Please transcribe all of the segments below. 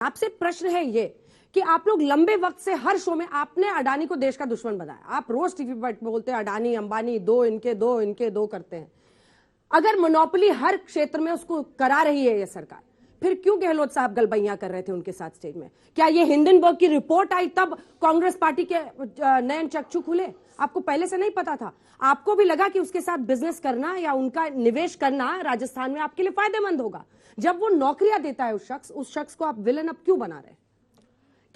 आपसे प्रश्न है ये कि आप लोग लंबे वक्त से हर शो में आपने अडानी को देश का दुश्मन बनाया। आप रोज टीवी पर बोलते हैं अडानी अंबानी दो इनके दो करते हैं। अगर मोनोपोली हर क्षेत्र में उसको करा रही है ये सरकार, फिर क्यों गहलोत साहब गलबैया कर रहे थे उनके साथ स्टेज में? क्या ये हिंडनबर्ग की रिपोर्ट आई तब कांग्रेस पार्टी के नयन चक्षु खुले? आपको पहले से नहीं पता था? आपको भी लगा कि उसके साथ बिजनेस करना या उनका निवेश करना राजस्थान में आपके लिए फायदेमंद होगा? जब वो नौकरियां देता है उस शख्स को आप विलन अब क्यों बना रहे?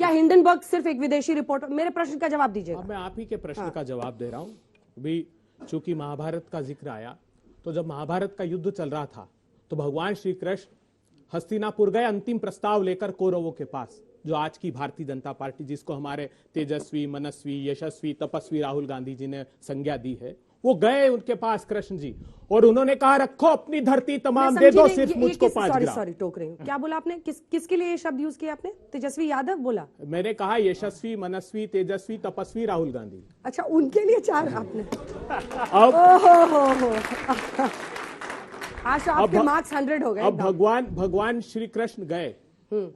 क्या हिंडनबर्ग सिर्फ एक विदेशी रिपोर्ट? मेरे प्रश्न का जवाब दीजिएगा। मैं आप ही के प्रश्न का जवाब दे रहा हूं। भी चूंकि महाभारत का जिक्र आया, तो जब महाभारत का युद्ध चल रहा था तो भगवान श्री कृष्ण हस्तिनापुर गए अंतिम प्रस्ताव लेकर कौरवों के पास, जो आज की भारतीय जनता पार्टी, जिसको हमारे तेजस्वी, मनस्वी, यशस्वी, तपस्वी राहुल गांधी जी ने संज्ञा दी है, वो गए उनके पास कृष्ण जी, और उन्होंने कहा रखो अपनी धरती तमाम, दे दो सिर्फ मुझको 5 ग्राम। सॉरी टोक रही हूं, क्या बोला आपने? किसके लिए ये शब्द यूज किया आपने? तेजस्वी यादव बोला? मैंने कहा यशस्वी, मनस्वी, तेजस्वी, तपस्वी राहुल गांधी। अच्छा, उनके लिए 4 आपने? आज तो आपके मार्क्स 100 हो गए। अब भगवान श्री कृष्ण गए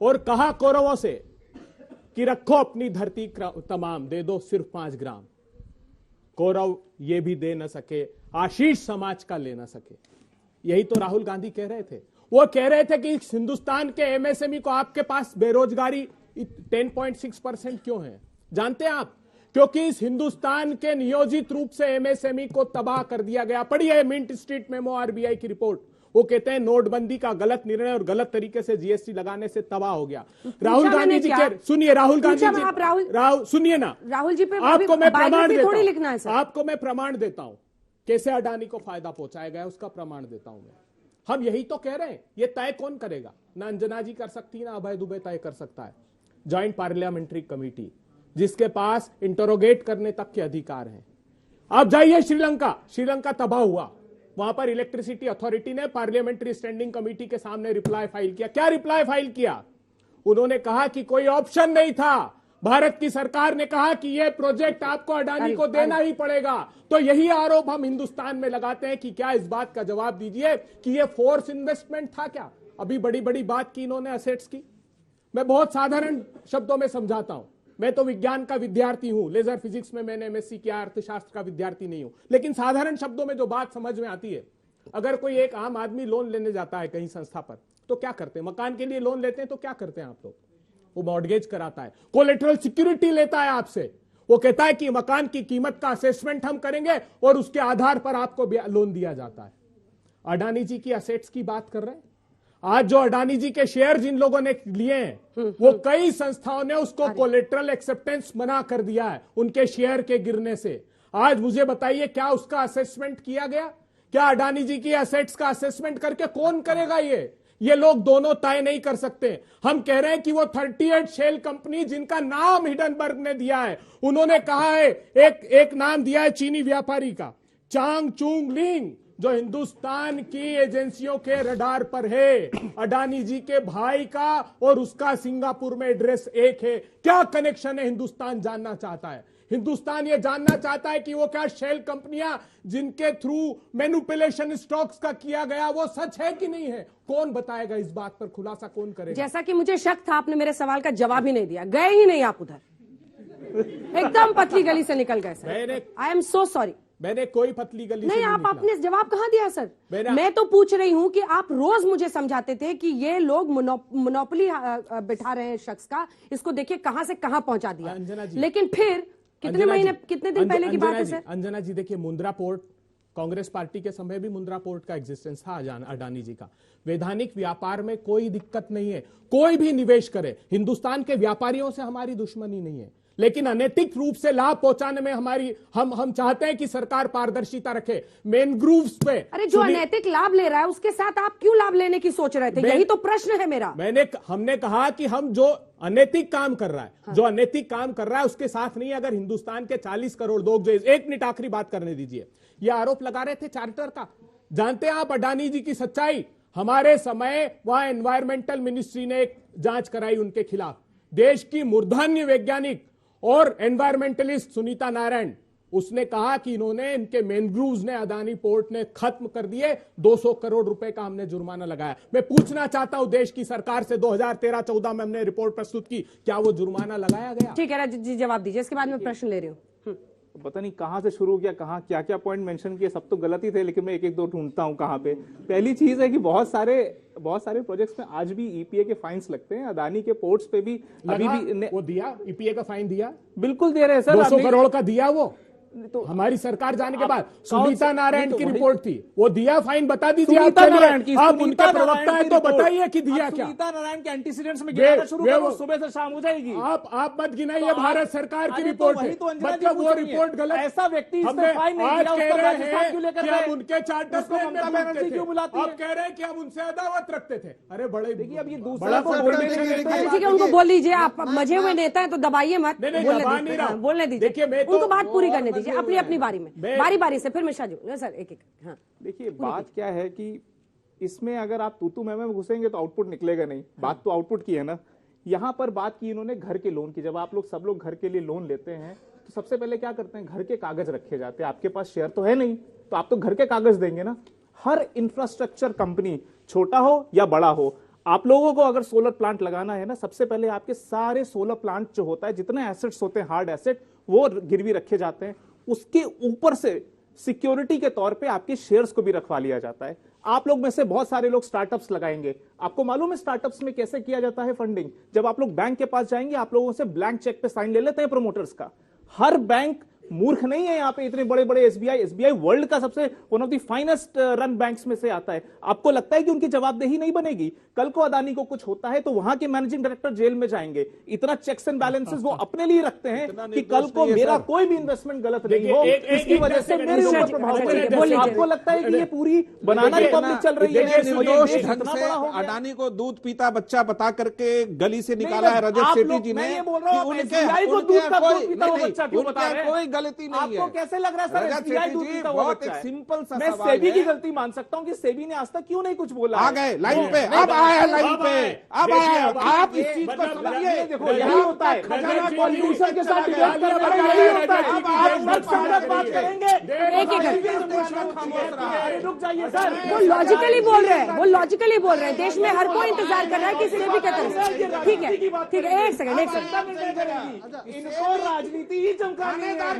और कहा कौरवों से कि रखो अपनी धरती तमाम, दे दो सिर्फ 5 ग्राम। कौरव ये भी दे न सके, आशीष समाज का ले न सके। यही तो राहुल गांधी कह रहे थे। वो कह रहे थे कि हिंदुस्तान के एमएसएमई को आपके पास बेरोजगारी 10.6% क्यों है? जानते हैं आप? क्योंकि इस हिंदुस्तान के नियोजित रूप से एमएसएमई को तबाह कर दिया गया। पढ़िए मिंट स्ट्रीट मेमो, आरबीआई की रिपोर्ट। वो कहते हैं नोटबंदी का गलत निर्णय और गलत तरीके से जीएसटी लगाने से तबाह हो गया। राहुल गांधी जी के सुनिए, राहुल गांधी जी सुनिए ना, राहुल जी पे आपको मैं प्रमाण देता हूं, लिखना है। आपको मैं प्रमाण देता हूं कैसे अडानी को फायदा पहुंचाया गया, उसका प्रमाण देता हूं मैं। हम यही तो कह रहे हैं। ये तय कौन करेगा? ना अंजना जी कर सकती, ना अभय दुबे तय कर सकता है। ज्वाइंट पार्लियामेंट्री कमेटी, जिसके पास इंटरोगेट करने तक के अधिकार हैं। आप जाइए श्रीलंका तबाह हुआ, वहां पर इलेक्ट्रिसिटी अथॉरिटी ने पार्लियामेंट्री स्टैंडिंग कमेटी के सामने रिप्लाई फाइल किया। क्या रिप्लाई फाइल किया? उन्होंने कहा कि कोई ऑप्शन नहीं था। भारत की सरकार ने कहा कि यह प्रोजेक्ट आपको अडानी को देना ही पड़ेगा। तो यही आरोप हम हिंदुस्तान में लगाते हैं कि क्या इस बात का जवाब दीजिए कि यह फोर्स इन्वेस्टमेंट था क्या? अभी बड़ी बड़ी बात की इन्होंने असेट्स की। मैं बहुत साधारण शब्दों में समझाता हूं। मैं तो विज्ञान का विद्यार्थी हूं, लेजर फिजिक्स में मैंने एमएससी किया, अर्थशास्त्र का विद्यार्थी नहीं हूं, लेकिन साधारण शब्दों में जो बात समझ में आती है, अगर कोई एक आम आदमी लोन लेने जाता है कहीं संस्था पर, तो क्या करते हैं? मकान के लिए लोन लेते हैं तो क्या करते हैं आप लोग? वो मॉर्गेज कराता है, कोलेटरल सिक्योरिटी लेता है आपसे। वो कहता है कि मकान की कीमत का असेसमेंट हम करेंगे और उसके आधार पर आपको लोन दिया जाता है। अडानी जी की असेट्स की बात कर रहे हैं। आज जो अडानी जी के शेयर जिन लोगों ने लिए हैं, वो कई संस्थाओं ने उसको कोलेटरल एक्सेप्टेंस मना कर दिया है उनके शेयर के गिरने से। आज मुझे बताइए, क्या उसका असेसमेंट किया गया? क्या अडानी जी की असेट्स का असेसमेंट करके कौन करेगा? ये लोग दोनों तय नहीं कर सकते। हम कह रहे हैं कि वो 38 शेल कंपनी जिनका नाम हिंडनबर्ग ने दिया है, उन्होंने कहा है, एक नाम दिया है चीनी व्यापारी का, चांग चुंग लिंग, जो हिंदुस्तान की एजेंसियों के रडार पर है। अडानी जी के भाई का और उसका सिंगापुर में एड्रेस एक है। क्या कनेक्शन है? हिंदुस्तान जानना चाहता है। हिंदुस्तान ये जानना चाहता है कि वो क्या शेल कंपनियां जिनके थ्रू मैनिपुलेशन स्टॉक्स का किया गया, वो सच है कि नहीं है? कौन बताएगा? इस बात पर खुलासा कौन करेगा? जैसा कि मुझे शक था, आपने मेरे सवाल का जवाब ही नहीं दिया। गए ही नहीं आप उधर, एकदम पतली गली से निकल गए sir. I am so sorry. मैंने कोई पतली गली नहीं, आप आपने जवाब कहां दिया सर? मैं तो पूछ रही हूं कि आप रोज मुझे समझाते थे कि ये लोग मोनोपोली बिठा रहे हैं शख्स का, इसको देखिए कहां से कहां पहुंचा दिया। लेकिन फिर कितने दिन पहले की बात है सर? अंजना जी देखिए, मुंद्रा पोर्ट, कांग्रेस पार्टी के समय भी मुंद्रा पोर्ट का एग्जिस्टेंस था अडानी जी का। वैधानिक व्यापार में कोई दिक्कत नहीं है, कोई भी निवेश करे। हिंदुस्तान के व्यापारियों से हमारी दुश्मनी नहीं है, लेकिन अनैतिक रूप से लाभ पहुंचाने में हम चाहते हैं कि सरकार पारदर्शिता रखे। मैनग्रोव्स पे, अरे जो अनैतिक लाभ ले रहा है उसके साथ आप क्यों लाभ लेने की सोच रहे थे? यही तो प्रश्न है मेरा। हमने कहा कि हम जो अनैतिक काम कर रहा है, जो अनैतिक काम कर रहा है उसके साथ नहीं। अगर हिंदुस्तान के 40 करोड़ लोग जो, 1 मिनट आखिरी बात करने दीजिए, ये आरोप लगा रहे थे चार्टर का। जानते हैं आप अडानी जी की सच्चाई? हमारे समय वहां एनवायरमेंटल मिनिस्ट्री ने एक जांच कराई उनके खिलाफ। देश की मूर्धन्य वैज्ञानिक और एनवायरमेंटलिस्ट सुनीता नारायण, उसने कहा कि इन्होंने, इनके मैनग्रूव्स ने, अदानी पोर्ट ने खत्म कर दिए, 200 करोड़ रुपए का हमने जुर्माना लगाया। मैं पूछना चाहता हूं देश की सरकार से, 2013-14 में हमने रिपोर्ट प्रस्तुत की, क्या वो जुर्माना लगाया गया? ठीक है रजत जी, जवाब दीजिए, इसके बाद मैं प्रश्न ले रही हूँ। पता नहीं कहां से शुरू किया, कहां क्या क्या पॉइंट मेंशन किए, सब तो गलत ही थे, लेकिन मैं एक एक दो ढूंढता हूं कहां पे। पहली चीज है कि बहुत सारे प्रोजेक्ट्स में आज भी ईपीए के फाइन्स लगते हैं। अदानी के पोर्ट्स पे भी अभी भी वो दिया, ईपीए का फाइन दिया, बिल्कुल दे रहे हैं सर। 200 करोड़ का दिया वो तो हमारी सरकार जाने के बाद। कौन सुनीता नारायण की रिपोर्ट थी, वो दिया फाइन, बता दीजिए। सुनीता नारायण की, आप उनके प्रवक्ता है तो बताइए कि दिया अब क्या। सुनीता नारायण के एंटीसीडेंट्स में गिनाना शुरू करो, सुबह से शाम हो जाएगी। आप मत गिनाइए, तो भारत सरकार की अरे रिपोर्ट तो वही है, तो अंजना जी मतलब पूछ वो रही है। रिपोर्ट गलत। ऐसा व्यक्ति इसने हमें फाइन नहीं आज दिया, कह उसको रहे राजस्थान क्यों हैं लेकर कि गए? हम उनके चार्टर्स उसको ममता बनर्जी क्यों बुलाती अब है? कह रहे हैं कि हम उनसे अदावत रखते थे। अरे बड़े, देखिए अब ये दूसरा बड़ा को तो बोलने बोलने के लिए के लिए- अच्छा ठीक है, उनको बोल लीजिए, आप मजे हुए नेता है तो दबाइए मत। नहीं, बोलने दबा दीजिए, नहीं रहा हाँ, हूं। बोलने दीजिए, देखिए, मैं तो- उनको बात पूरी और करने मजे दीजिए हुए अपनी हैं। अपनी बारी में, मैं- बारी बारी से। फिर मिश्रा जी, सर एक एक। हाँ देखिए बात क्या है कि इसमें अगर आप तू मैं घुसेंगे तो आउटपुट निकलेगा नहीं। बात तो आउटपुट की है ना। यहां पर बात की इन्होंने घर के लोन की। जब आप लोग सब लोग घर के लिए लोन लेते हैं तो सबसे पहले क्या करते हैं, घर के कागज रखे जाते हैं। आपके पास शेयर तो है नहीं, तो आप तो घर के कागज देंगे ना। हर इंफ्रास्ट्रक्चर कंपनी, छोटा हो या बड़ा हो, आप लोगों को अगर सोलर प्लांट लगाना है ना, सबसे पहले आपके सारे सोलर प्लांट जो होता है, जितने एसेट्स होते हैं, हार्ड एसेट, वो गिरवी रखे जाते हैं। उसके ऊपर से सिक्योरिटी के तौर पे आपके शेयर्स को भी रखवा लिया जाता है। आप लोग में से बहुत सारे लोग स्टार्टअप्स लगाएंगे। आपको मालूम है स्टार्टअप्स में कैसे किया जाता है फंडिंग? जब आप लोग बैंक के पास जाएंगे, आप लोगों से ब्लैंक चेक पे साइन ले लेते हैं प्रमोटर्स का। हर बैंक मूर्ख नहीं है। यहाँ पे इतने बड़े बड़े एसबीआई वर्ल्ड का सबसे one of the finest run banks में से आता है। आपको लगता है कि उनकी जवाबदेही नहीं बनेगी? कल को अदानी को कुछ होता है तो वहां के मैनेजिंग डायरेक्टर जेल में जाएंगे। इतना चेक्स एंड बैलेंसेस वो अपने लिए रखते हैं कि कल को मेरा कोई भी इन्वेस्टमेंट गलत नहीं हो, इसकी वजह से मेरे ऊपर प्रभाव पड़ेगा। आपको लगता है कि ये पूरी बनाना रिपब्लिक चल रही है? निर्दोष ढंग से अडानी को दूध पीता बच्चा बता करके गली से निकाला है रजत सेठी जी ने। कोई गलती नहीं आपको है। कैसे लग रहा है सर? रजत एसबीआई सेठी दूध जी पीता हुआ बहुत बच्चा एक है। सिंपल सा मैं सवाल सेबी की है। गलती मान सकता हूँ कि सेबी ने आज तक क्यों नहीं कुछ बोला। आ गए लाइन पे, अब आया लाइन पे, अब आया। आप इस चीज को समझिए। देखो यही होता है, खजाना कॉन्स्टिट्यूशन के साथ डिबेट करने में यही होता है। अब आप सब बात करेंगे, एक एक रुक जाइए सर। वो लॉजिकली बोल रहे हैं, वो लॉजिकली बोल रहे हैं। देश में हर कोई इंतजार कर रहा है कि सेबी क्या करे। ठीक है, एक सेकंड। इनको राजनीति ही चमकानी है।